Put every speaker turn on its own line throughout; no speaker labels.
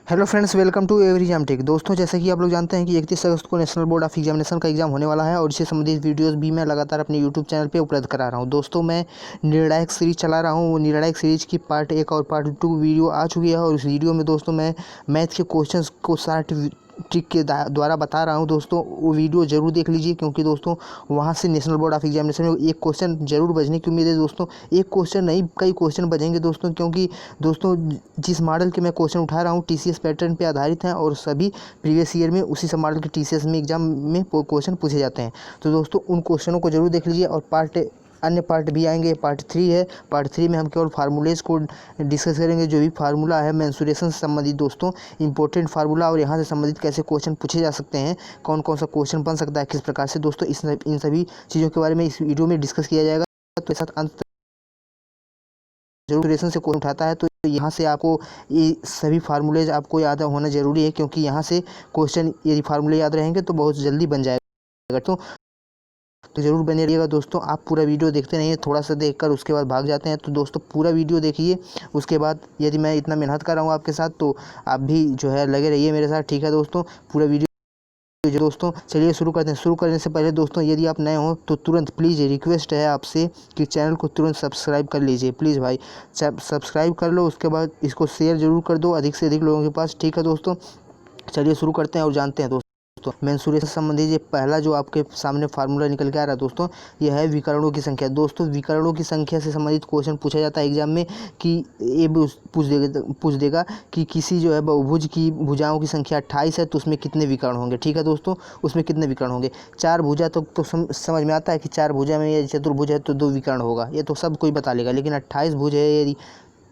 Hello friends, welcome to everyjam tech. दोस्तों, जैसे कि आप लोग जानते हैं कि 31 अगस्त को नेशनल बोर्ड ऑफ एग्जामिनेशन का एग्जाम होने वाला है और इससे संबंधित वीडियोस भी मैं लगातार अपने यूट्यूब चैनल पे उपलब्ध करा रहा हूं। दोस्तों, मैं निर्णायक सीरीज चला रहा हूं। वो निर्णायक सीरीज की पार्ट 1 और पार्ट 2 वीडियो आ चुकी है और उस वीडियो में दोस्तों मैं मैथ के क्वेश्चंस को शार्ट ट्रिक के द्वारा बता रहा हूं। दोस्तों, वो वीडियो ज़रूर देख लीजिए, क्योंकि दोस्तों वहाँ से नेशनल बोर्ड ऑफ एग्जामिनेशन में एक क्वेश्चन जरूर बचने की उम्मीद है। दोस्तों, एक क्वेश्चन नहीं, कई क्वेश्चन बचेंगे दोस्तों, क्योंकि दोस्तों जिस मॉडल के मैं क्वेश्चन उठा रहा हूँ टीसीएस पैटर्न पे आधारित हैं और सभी प्रीवियस ईयर में उसी सब मॉडल के टीसीएस में एग्जाम में क्वेश्चन पूछे जाते हैं। तो दोस्तों उन क्वेश्चनों को जरूर देख लीजिए। और अन्य पार्ट भी आएंगे। पार्ट 3 है। पार्ट 3 में हम केवल फार्मूलेज को डिस्कस करेंगे। जो भी फार्मूला है मेंसुरेशन से संबंधित दोस्तों, इंपॉर्टेंट फार्मूला और यहाँ से संबंधित कैसे क्वेश्चन पूछे जा सकते हैं, कौन कौन सा क्वेश्चन बन सकता है, किस प्रकार से दोस्तों, इन सभी चीज़ों के बारे में इस वीडियो में डिस्कस किया जाएगा। तो इस साथ अंत जरूर से क्वेश्चन उठाता है तो यहाँ से आपको ये सभी फार्मूलेज आपको याद होना जरूरी है, क्योंकि यहाँ से क्वेश्चन यदि फार्मूले याद रहेंगे तो बहुत जल्दी बन जाएगा। तो ज़रूर बने रहिएगा दोस्तों। आप पूरा वीडियो देखते रहिए, थोड़ा सा देखकर उसके बाद भाग जाते हैं। तो दोस्तों पूरा वीडियो देखिए, उसके बाद यदि मैं इतना मेहनत कर रहा हूँ आपके साथ तो आप भी जो है लगे रहिए मेरे साथ, ठीक है दोस्तों। पूरा वीडियो दोस्तों चलिए शुरू करते हैं। शुरू करने से पहले दोस्तों, यदि आप नए हो तो तुरंत प्लीज़ रिक्वेस्ट है आपसे कि चैनल को तुरंत सब्सक्राइब कर लीजिए। प्लीज़ भाई सब्सक्राइब कर लो, उसके बाद इसको शेयर जरूर कर दो अधिक से अधिक लोगों के पास, ठीक है दोस्तों। चलिए शुरू करते हैं और जानते हैं दोस्तों मेंसुरेशन संबंधी ये पहला जो आपके सामने फार्मूला निकल के आ रहा है दोस्तों, यह है विकर्णों की संख्या। दोस्तों, विकर्णों की संख्या से संबंधित क्वेश्चन पूछा जाता है एग्जाम में कि ये पूछ देगा कि किसी जो है बहुभुज की भुजाओं की संख्या 28 है तो उसमें कितने विकर्ण होंगे, ठीक है दोस्तों। उसमें कितने विकर्ण होंगे, 4 भुजा तो समझ में आता है कि 4 भुजा में यदि चतुर्भुज है तो 2 विकर्ण होगा, ये तो सब कोई बता लेगा। लेकिन 28 भुज है यदि,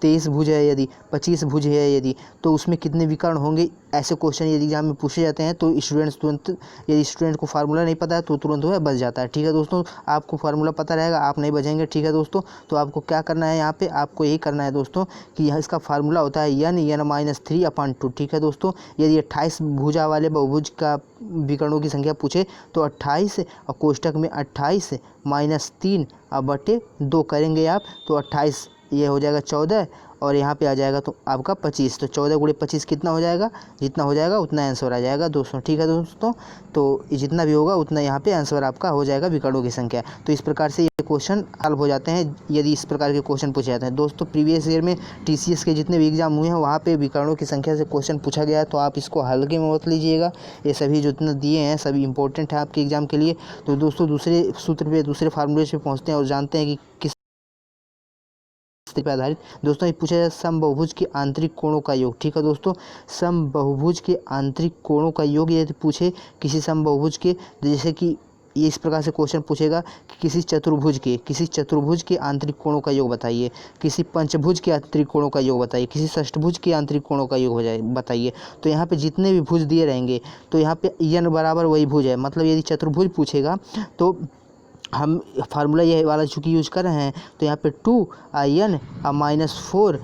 23 भुज है यदि, 25 भुज है यदि, तो उसमें कितने विकर्ण होंगे, ऐसे क्वेश्चन यदि एग्जाम में पूछे जाते हैं तो स्टूडेंट्स तुरंत, यदि स्टूडेंट को फार्मूला नहीं पता है तो तुरंत वह बच जाता है, ठीक है दोस्तों। आपको फार्मूला पता रहेगा, आप नहीं बचेंगे, ठीक है दोस्तों। तो आपको क्या करना है, यहाँ पे आपको यही करना है दोस्तों कि यहाँ इसका फार्मूला होता है n-3/2, ठीक है दोस्तों। यदि 28 भुजा वाले बहुभुज का विकर्णों की संख्या पूछे तो 28 और कोष्टक में 28 - 3/2 करेंगे आप तो 28 ये हो जाएगा 14 और यहाँ पे आ जाएगा तो आपका 25। तो 14 × 25 कितना हो जाएगा, जितना हो जाएगा उतना आंसर आ जाएगा दोस्तों, ठीक है दोस्तों। तो जितना भी होगा उतना यहाँ पे आंसर आपका हो जाएगा विकर्णों की संख्या। तो इस प्रकार से ये क्वेश्चन सॉल्व हो जाते हैं यदि इस प्रकार के क्वेश्चन पूछे जाते हैं दोस्तों। प्रीवियस ईयर में टीसीएस के जितने भी एग्जाम हुए हैं वहाँ पे विकर्णों की संख्या से क्वेश्चन पूछा गया है, तो आप इसको हल्के में मत लीजिएगा। ये सभी जितने दिए हैं सभी इंपॉर्टेंट है आपके एग्जाम के लिए। तो दोस्तों दूसरे सूत्र पे, दूसरे फार्मूले पे पहुँचते हैं और जानते हैं कि किस पे आधारित दोस्तों ये पूछा जाए समबहुभुज के आंतरिक कोणों का योग, ठीक है दोस्तों। समबहुभुज के आंतरिक कोणों का योग यदि पूछे किसी समबहुभुज के, जैसे कि ये इस प्रकार से क्वेश्चन पूछेगा कि किसी चतुर्भुज के आंतरिक कोणों का योग बताइए, किसी पंचभुज के आंतरिक कोणों का योग बताइए, किसी षष्ठभुज के आंतरिक कोणों का योग हो जाए बताइए। तो यहाँ पे जितने भी भुज दिए रहेंगे तो यहाँ पे n बराबर वही भुज है, मतलब यदि चतुर्भुज पूछेगा तो हम फार्मूला ये वाला चूँकि यूज कर रहे हैं तो यहाँ पे 2n -4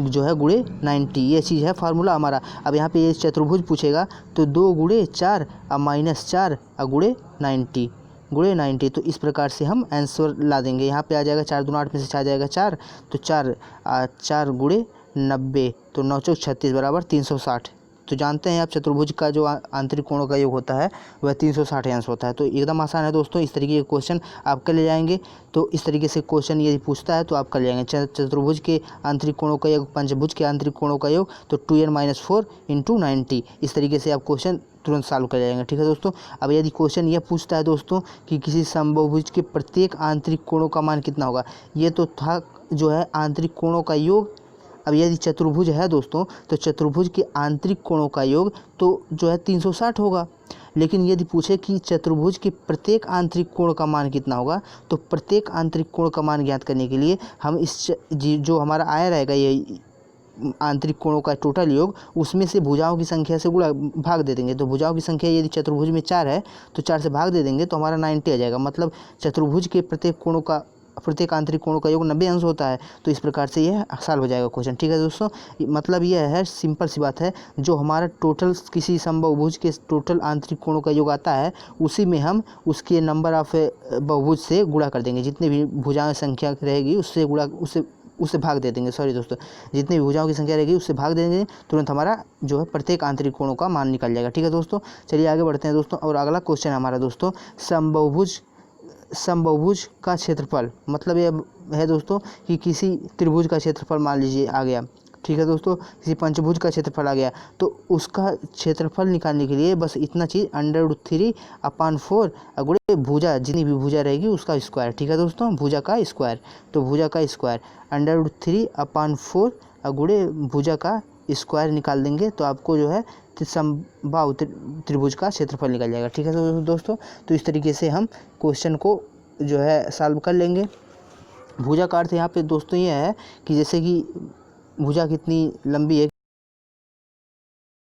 जो है गुणे 90, ये चीज़ है फार्मूला हमारा। अब यहाँ पे ये चतुर्भुज पूछेगा तो 2 × 4 -4 गुणे 90 तो इस प्रकार से हम आंसर ला देंगे। यहाँ पे आ जाएगा 4 दूना 8 में से आ जाएगा 4, तो 4 × 90 तो 9 × 36 बराबर 360। तो जानते हैं आप चतुर्भुज का जो आंतरिक कोणों का योग होता है वह 360 अंश होता है। तो एकदम आसान है दोस्तों, इस तरीके के क्वेश्चन आप कर ले जाएंगे। तो इस तरीके से क्वेश्चन यदि पूछता है तो आप कर ले जाएंगे। चतुर्भुज के आंतरिक कोणों का योग, पंचभुज के आंतरिक कोणों का योग, तो 2n - 4 × 90, इस तरीके से आप क्वेश्चन तुरंत सॉल्व कर जाएंगे, ठीक है दोस्तों। अब यदि क्वेश्चन यह पूछता है दोस्तों कि किसी समबहुभुज के प्रत्येक आंतरिक कोणों का मान कितना होगा, ये तो था जो है आंतरिक कोणों का योग। अब यदि चतुर्भुज है दोस्तों तो चतुर्भुज के आंतरिक कोणों का योग तो जो है 360 होगा। लेकिन यदि पूछे कि चतुर्भुज के प्रत्येक आंतरिक कोण का मान कितना होगा, तो प्रत्येक आंतरिक कोण का मान ज्ञात करने के लिए हम इस जो हमारा आया रहेगा ये आंतरिक कोणों का टोटल योग, उसमें से भुजाओं की संख्या से गुणा भाग दे देंगे। तो भुजाओं की संख्या यदि चतुर्भुज में 4 है तो 4 से भाग दे देंगे तो हमारा 90 आ जाएगा। मतलब चतुर्भुज के प्रत्येक आंतरिक कोणों का योग 90 अंश होता है। तो इस प्रकार से यह सॉल्व हो जाएगा क्वेश्चन, ठीक है दोस्तों। मतलब यह है, सिंपल सी बात है, जो हमारा टोटल किसी समबहुभुज के टोटल आंतरिक कोणों का योग आता है उसी में हम उसके नंबर ऑफ बहुभुज से गुणा कर देंगे। जितने भी भुजाएं संख्या रहेगी उससे उससे भाग दे देंगे, सॉरी दोस्तों, जितनी भी भुजाओं की संख्या रहेगी उससे भाग देंगे, तुरंत हमारा जो है प्रत्येक आंतरिक कोणों का मान निकल जाएगा। ठीक है दोस्तों, चलिए आगे बढ़ते हैं दोस्तों। और अगला क्वेश्चन हमारा दोस्तों समबाहुभुज का क्षेत्रफल, मतलब ये है दोस्तों कि किसी त्रिभुज का क्षेत्रफल मान लीजिए आ गया, ठीक है दोस्तों, किसी पंचभुज का क्षेत्रफल आ गया, तो उसका क्षेत्रफल निकालने के लिए बस इतना चीज़ √3/4 गुणे भुजा, जितनी भी भुजा रहेगी उसका स्क्वायर। ठीक है दोस्तों, भुजा का स्क्वायर, तो भुजा का स्क्वायर √3/4 गुणे भुजा का स्क्वायर निकाल देंगे, तो आपको जो है समबाहु त्रिभुज का क्षेत्रफल निकल जाएगा। ठीक है दोस्तों, तो इस तरीके से हम क्वेश्चन को जो है सॉल्व कर लेंगे। भुजा का अर्थ यहाँ पे दोस्तों ये है कि जैसे कि भुजा कितनी लंबी है,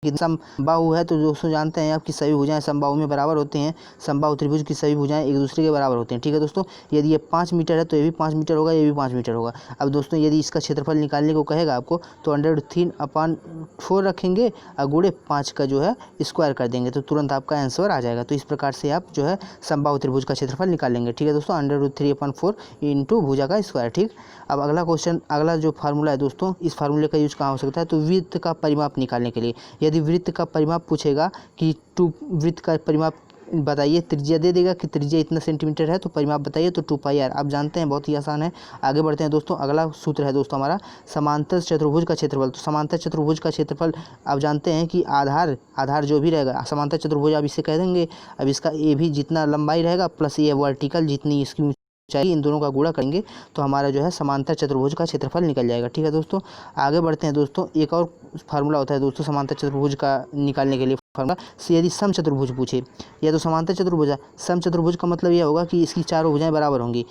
कि समबाहु है, तो दोस्तों जानते हैं आप कि सभी भुजाएं समबाहु में बराबर होती हैं, समबाहु त्रिभुज की सभी भुजाएं एक दूसरे के बराबर होती हैं। ठीक है दोस्तों, यदि ये 5 मीटर है तो ये भी 5 मीटर होगा, ये भी 5 मीटर होगा। अब दोस्तों यदि इसका क्षेत्रफल निकालने को कहेगा आपको, तो 3/4 रखेंगे और गुणे 5 का जो है स्क्वायर कर देंगे, तो तुरंत आपका आंसर आ जाएगा। तो इस प्रकार से आप जो है समबाहु त्रिभुज का क्षेत्रफल निकाल लेंगे। ठीक है दोस्तों, 3/4 इंटू भुजा का स्क्वायर। ठीक, अब अगला क्वेश्चन, अगला जो फार्मूला है दोस्तों, इस फार्मूले का यूज कहाँ हो सकता है, तो वृत्त का परिमाप निकालने के लिए। यदि वृत्त का परिमाप पूछेगा कि वृत्त का परिमाप बताइए, त्रिज्या दे देगा कि त्रिज्या इतना सेंटीमीटर है, तो परिमाप बताइए, तो 2πr। आप जानते हैं बहुत ही आसान है। आगे बढ़ते हैं दोस्तों, अगला सूत्र है दोस्तों हमारा समांतर चतुर्भुज का क्षेत्रफल। तो समांतर चतुर्भुज का क्षेत्रफल आप जानते हैं कि आधार जो भी रहेगा, समांतर चतुर्भुज आप इसे कह देंगे। अब इसका ए भी जितना लंबाई रहेगा प्लस ये वर्टिकल जितनी इसकी चाहिए, इन दोनों का गुणा करेंगे तो हमारा जो है समांतर चतुर्भुज का क्षेत्रफल निकल जाएगा। ठीक है दोस्तों, आगे बढ़ते हैं दोस्तों। एक और फार्मूला होता है दोस्तों समांतर चतुर्भुज का निकालने के लिए फार्मूला, यदि समचतुर्भुज पूछे, या तो समांतर चतुर्भुज है, समचतुर्भुज का मतलब यह होगा कि इसकी चारों भुजाएं बराबर होंगी।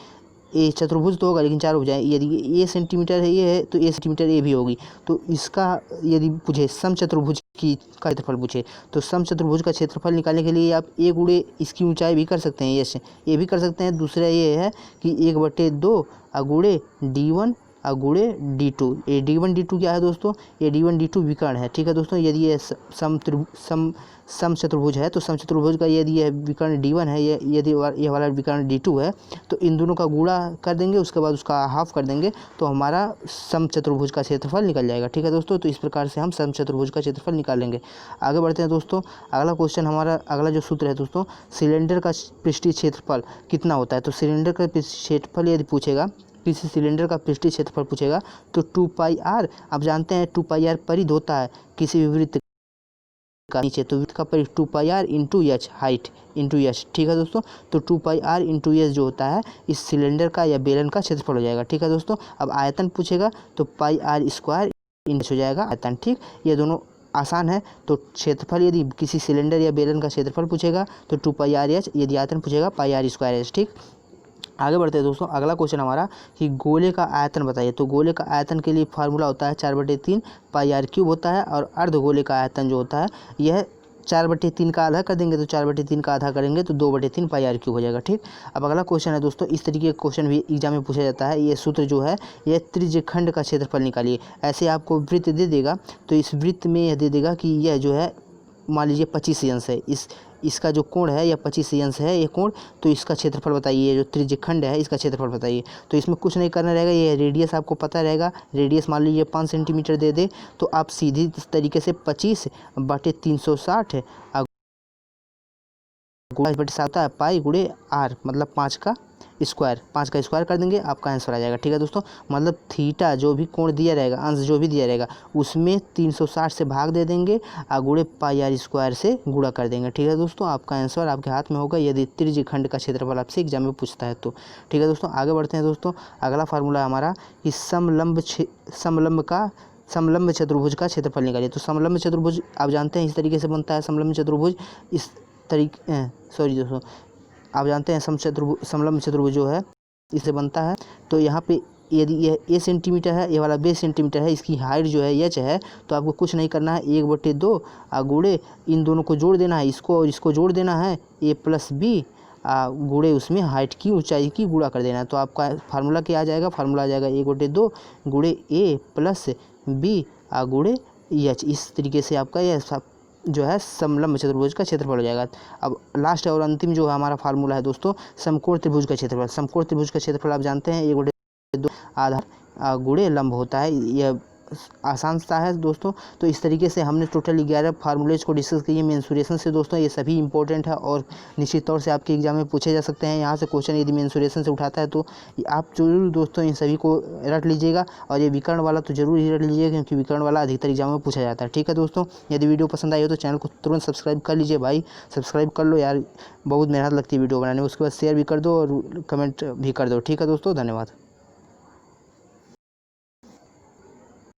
ए चतुर्भुज तो होगा लेकिन चारों भुजाएं, यदि ए सेंटीमीटर है ये है तो ए सेंटीमीटर ए भी होगी। तो इसका यदि पूछे समचतुर्भुज की का क्षेत्रफल पूछे, तो समचतुर्भुज का क्षेत्रफल निकालने के लिए आप ए गुणे इसकी ऊंचाई भी कर सकते हैं, ये भी कर सकते हैं। दूसरा ये है कि 1/2 गुणे d1 गुणे d2। ये d1 d2 क्या है दोस्तों, ये d1 d2 विकर्ण है। ठीक है दोस्तों, यदि ये समचतुर्भुज है तो समचतुर्भुज का यदि यह विकर्ण d1 है, यदि ये वाला विकर्ण d2 है, तो इन दोनों का गुणा कर देंगे, उसके बाद उसका हाफ कर देंगे, तो हमारा समचतुर्भुज का क्षेत्रफल निकल जाएगा। ठीक है दोस्तों, तो इस प्रकार से हम समचतुर्भुज का क्षेत्रफल निकाल लेंगे। आगे बढ़ते हैं दोस्तों, अगला क्वेश्चन हमारा, अगला जो सूत्र है दोस्तों, सिलेंडर का पृष्ठीय क्षेत्रफल कितना होता है। तो सिलेंडर का क्षेत्रफल यदि पूछेगा, किसी सिलेंडर का पृष्ठीय क्षेत्रफल पूछेगा, तो 2πr, आप जानते हैं 2πr परिध होता है किसी भी वृत्त का नीचे, तो वृत्त का परिध 2πr into H, height into H. ठीक है दोस्तों, तो 2πr इंटू एच जो होता है इस सिलेंडर का या बेलन का क्षेत्रफल हो जाएगा। ठीक है दोस्तों, अब आयतन पूछेगा तो πr² इंटू हो जाएगा आयतन। ठीक, ये दोनों आसान है। तो क्षेत्रफल यदि किसी सिलेंडर या बेलन का क्षेत्रफल पूछेगा तो 2πrh, यदि आयतन पूछेगा πr²h। ठीक, आगे बढ़ते हैं दोस्तों, अगला क्वेश्चन हमारा कि गोले का आयतन बताइए। तो गोले का आयतन के लिए फार्मूला होता है 4/3 πr³ होता है, और अर्धगोले का आयतन जो होता है यह 4/3 का आधा कर देंगे, तो 4/3 का आधा करेंगे तो 2/3 πr³ हो जाएगा। ठीक, अब अगला क्वेश्चन है दोस्तों, इस तरीके का क्वेश्चन भी एग्जाम में पूछा जाता है। ये सूत्र जो है, यह त्रिज्यखंड का क्षेत्रफल निकालिए। ऐसे आपको वृत्त दे देगा, तो इस वृत्त में यह दे देगा कि यह जो है मान लीजिए 25 अंश है, इसका जो कोण है या 25 अंश है ये कोण, तो इसका क्षेत्रफल बताइए। जो त्रिज्यखंड है इसका क्षेत्रफल बताइए। तो इसमें कुछ नहीं करना रहेगा, ये रेडियस आपको पता रहेगा। रेडियस मान लीजिए 5 सेंटीमीटर दे दे, तो आप सीधी तरीके से 25/360 गुणा पाई गुणे r, मतलब 5 का स्क्वायर कर देंगे, आपका आंसर आ जाएगा। ठीक है दोस्तों, मतलब थीटा जो भी कोण दिया रहेगा, अंश जो भी दिया रहेगा, उसमें 360 से भाग दे देंगे और गुणे πr² से गुणा कर देंगे। ठीक है दोस्तों, आपका आंसर आपके हाथ में होगा यदि त्रिज्यखंड का क्षेत्रफल आपसे एग्जाम में पूछता है तो। ठीक है दोस्तों, आगे बढ़ते हैं दोस्तों, अगला फार्मूला है हमारा कि समलंब चतुर्भुज का क्षेत्रफल निकालिए। तो समलंब चतुर्भुज आप जानते हैं इस तरीके से बनता है। समलंब चतुर्भुज इस तरीके, सॉरी दोस्तों, आप जानते हैं समलंब चतुर्भुज जो है इससे बनता है। तो यहाँ पे यदि यह a सेंटीमीटर है, ये वाला b सेंटीमीटर है, इसकी हाइट जो है h है, तो आपको कुछ नहीं करना है, 1/2 गुणे इन दोनों को जोड़ देना है, इसको और इसको जोड़ देना है, a + b गुणे उसमें हाइट की ऊंचाई की गुणा कर देना है। तो आपका फार्मूला क्या आ जाएगा, फार्मूला आ जाएगा 1/2 गुणे a + b गुणे h। इस तरीके से आपका यह जो है समलंब चतुर्भुज का क्षेत्रफल हो जाएगा। अब लास्ट और अंतिम जो हमारा फार्मूला है दोस्तों, समकोण त्रिभुज का क्षेत्रफल। समकोण त्रिभुज का क्षेत्रफल आप जानते हैं 1/2 आधार गुणे लंब होता है। यह आसान सा है दोस्तों। तो इस तरीके से हमने टोटल 11 फार्मूलेज को डिस्कस किए मेंसुरेशन से दोस्तों। ये सभी इंपॉर्टेंट है और निश्चित तौर से आपके एग्जाम में पूछे जा सकते हैं। यहाँ से क्वेश्चन यदि मेंसुरेशन से उठाता है तो आप जरूर दोस्तों इन सभी को रट लीजिएगा, और ये विकर्ण वाला तो जरूर ही रट लीजिएगा क्योंकि विकर्ण वाला अधिकतर एग्जाम में पूछा जाता है। ठीक है दोस्तों, यदि वीडियो पसंद आई हो तो चैनल को तुरंत सब्सक्राइब कर लीजिए भाई, सब्सक्राइब कर लो यार, बहुत मेहनत लगती है वीडियो बनाने में। उसके बाद शेयर भी कर दो और कमेंट भी कर दो। ठीक है दोस्तों, धन्यवाद।